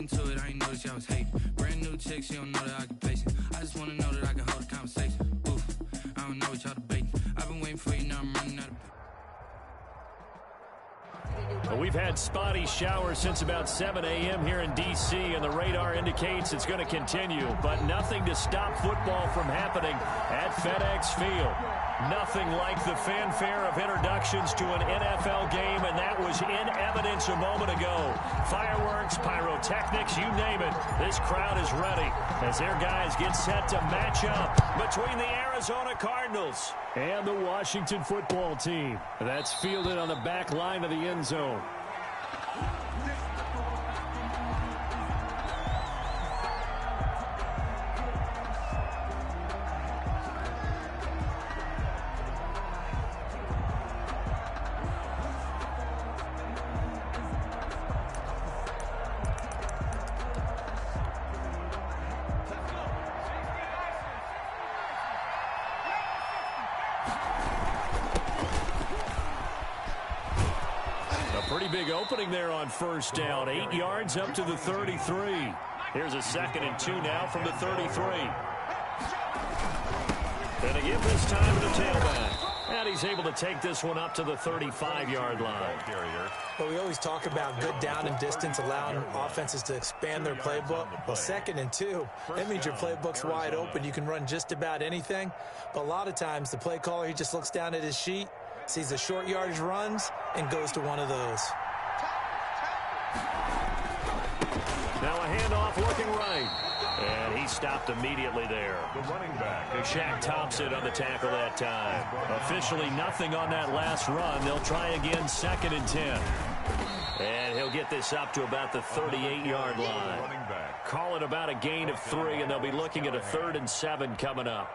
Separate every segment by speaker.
Speaker 1: into it, I ain't noticed y'all was hating. Brand new chick, she don't know that I can pace it. I just wanna know that I can hold a conversation. Oof, I don't know what y'all debating. I've been waiting for you, now I'm running out of...
Speaker 2: Well, we've had spotty showers since about 7 a.m. here in D.C., and the radar indicates it's going to continue, but nothing to stop football from happening at FedEx Field. Nothing like the fanfare of introductions to an NFL game, and that was in evidence a moment ago. Fireworks, pyrotechnics, you name it. This crowd is ready as their guys get set to match up between the Arizona Cardinals and the Washington football team. That's fielded on the back line of the end zone. Pretty big opening there on first down. 8 yards up to the 33. Here's a 2nd and 2 now from the 33. And a give this time to the tailback. And he's able to take this one up to the 35-yard line.
Speaker 3: Well, we always talk about good down and distance, allowing offenses to expand their playbook. Well, 2nd and 2, that means your playbook's wide open. You can run just about anything. But a lot of times, the play caller, he just looks down at his sheet, sees the short yardage runs, and goes to one of those.
Speaker 2: Now a handoff looking right. And he stopped immediately there.
Speaker 4: The running back.
Speaker 2: Shaq Thompson on the tackle that time. Officially nothing on that last run. They'll try again 2nd and 10. And he'll get this up to about the 38-yard line. Call it about a gain of 3, and they'll be looking at a 3rd and 7 coming up.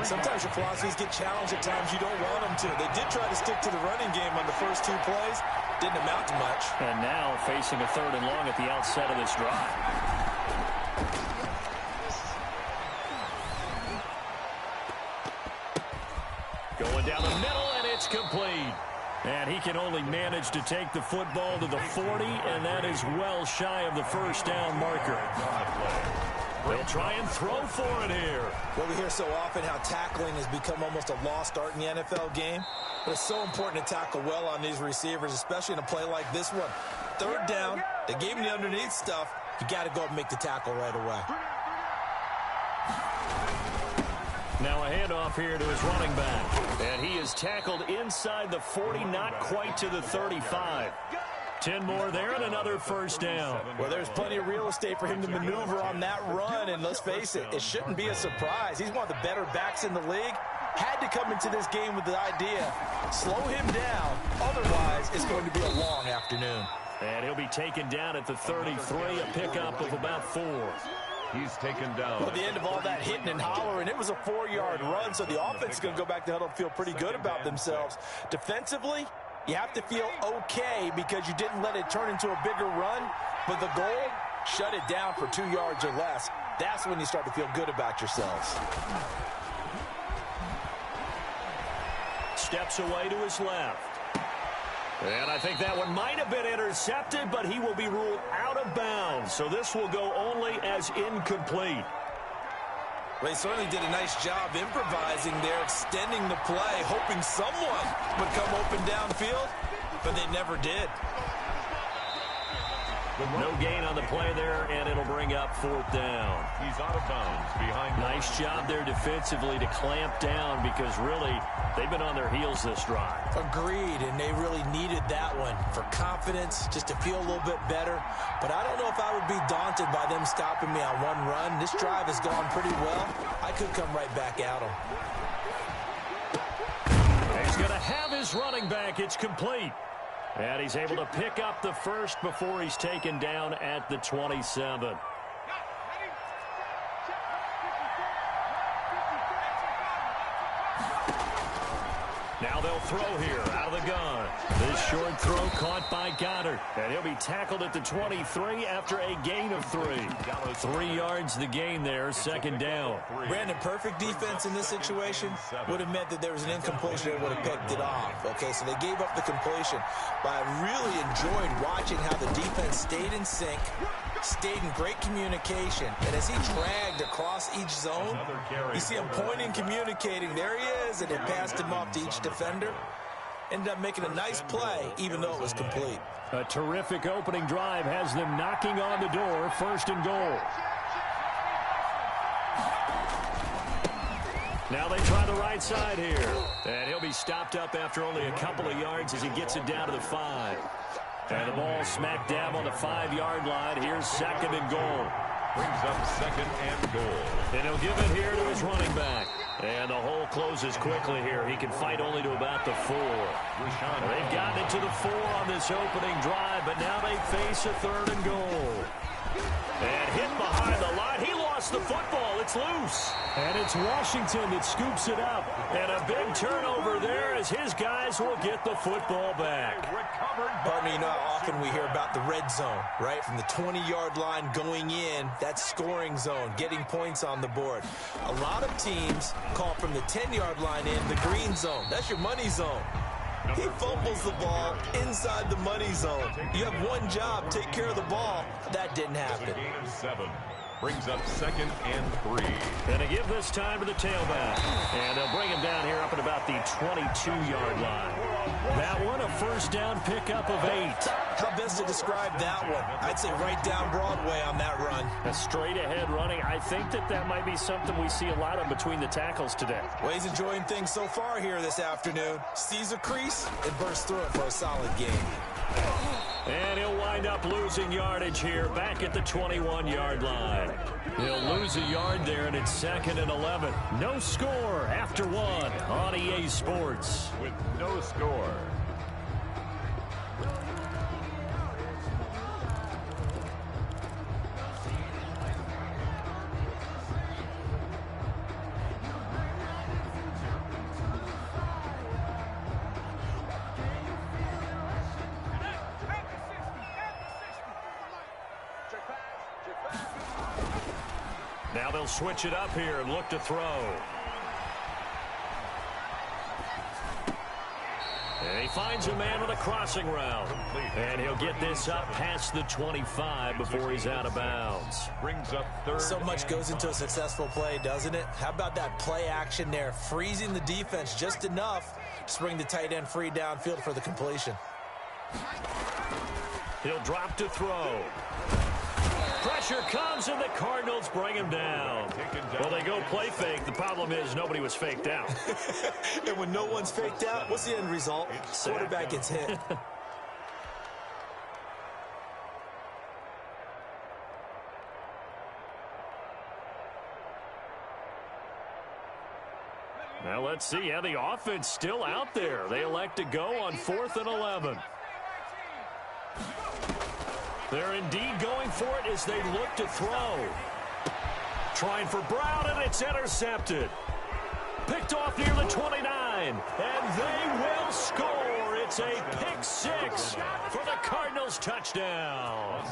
Speaker 3: Sometimes your philosophies get challenged at times you don't want them to. They did try to stick to the running game on the first 2 plays. Didn't amount to much.
Speaker 2: And now facing a 3rd and long at the outset of this drive. Going down the middle, and it's complete. And he can only manage to take the football to the 40, and that is well shy of the first down marker. They'll try and throw for it here.
Speaker 3: Well, we hear so often how tackling has become almost a lost art in the NFL game. But it's so important to tackle well on these receivers, especially in a play like this one. 3rd down, they gave him the underneath stuff. You got to go up and make the tackle right away.
Speaker 2: Now a handoff here to his running back. And he is tackled inside the 40, not quite to the 35. 10 more there and another first down.
Speaker 3: Well, there's plenty of real estate for him to maneuver on that run, and let's face it, it shouldn't be a surprise. He's one of the better backs in the league. Had to come into this game with the idea, slow him down, otherwise it's going to be a long afternoon.
Speaker 2: And he'll be taken down at the 33, a pickup of about 4.
Speaker 4: He's taken down.
Speaker 3: Well, at the end of all that hitting and hollering, it was a 4-yard run, so the offense is going to go back to huddle and feel pretty good about themselves. Defensively, you have to feel okay because you didn't let it turn into a bigger run, but the goal, shut it down for 2 yards or less. That's when you start to feel good about yourselves.
Speaker 2: Steps away to his left. And I think that one might have been intercepted, but he will be ruled out of bounds. So this will go only as incomplete.
Speaker 3: Well, they certainly did a nice job improvising there, extending the play, hoping someone would come open downfield, but they never did.
Speaker 2: No gain on the play there, and it'll bring up 4th down.
Speaker 4: He's out of bounds behind.
Speaker 2: Nice job there defensively to clamp down because really they've been on their heels this drive.
Speaker 3: Agreed, and they really needed that one for confidence, just to feel a little bit better. But I don't know if I would be daunted by them stopping me on one run. This drive has gone pretty well. I could come right back at them.
Speaker 2: He's going to have his running back. It's complete. And he's able to pick up the first before he's taken down at the 27. Now they'll throw here out of the gun. This short throw caught by Goddard. And he'll be tackled at the 23 after a gain of 3. 3 yards the gain there, 2nd down.
Speaker 3: Brandon, perfect defense in this situation would have meant that there was an incompletion that would have picked it off. Okay, so they gave up the completion. But I really enjoyed watching how the defense stayed in sync, stayed in great communication. And as he dragged across each zone, you see him pointing, communicating. There he is, and it passed him off to each defender. Ended up making a nice play, even though it was complete.
Speaker 2: A terrific opening drive has them knocking on the door, 1st and goal. Now they try the right side here. And he'll be stopped up after only a couple of yards as he gets it down to the 5. And the ball smack dab on the 5-yard line. Here's 2nd and goal.
Speaker 4: Brings up 2nd and goal.
Speaker 2: And he'll give it here to his running back. And the hole closes quickly here. He can fight only to about the 4. They've gotten it to the 4 on this opening drive, but now they face a 3rd and goal. And hit behind the line. He lost the football. It's loose. And it's Washington that scoops it up. And a big turnover there as his guys will get the football back.
Speaker 3: Partner, you know how often we hear about the red zone, right? From the 20-yard line going in, that's scoring zone, getting points on the board. A lot of teams call from the 10-yard line in the green zone. That's your money zone. He fumbles the ball inside the money zone. You have one job, take care of the ball. That didn't happen.
Speaker 4: A gain of 7. Brings up 2nd and 3.
Speaker 2: And they give this time to the tailback. And they'll bring him down here up at about the 22-yard line. That one, a 1st down pickup of 8.
Speaker 3: How best to describe that one? I'd say right down Broadway on that run.
Speaker 2: A straight-ahead running. I think that might be something we see a lot of between the tackles today.
Speaker 3: Well, he's enjoying things so far here this afternoon. Sees a crease and bursts through it for a solid game.
Speaker 2: And he'll wind up losing yardage here back at the 21-yard line. He'll lose a yard there, and it's 2nd and 11. No score after 1 on EA Sports.
Speaker 4: With no score.
Speaker 2: Now they'll switch it up here and look to throw. And he finds a man with a crossing route. And he'll get this up past the 25 before he's out of bounds.
Speaker 4: Brings up 3rd.
Speaker 3: So much goes into a successful play, doesn't it? How about that play action there? Freezing the defense just enough to bring the tight end free downfield for the completion.
Speaker 2: He'll drop to throw. Pressure comes, and the Cardinals bring him down. Well, they go play fake. The problem is nobody was faked out.
Speaker 3: And when no one's faked out, what's the end result? Quarterback gets hit.
Speaker 2: Now let's see how the offense still out there. They elect to go on 4th and 11. They're indeed going for it as they look to throw. Trying for Brown, and it's intercepted. Picked off near the 29, and they will score. It's a pick 6 for the Cardinals touchdown.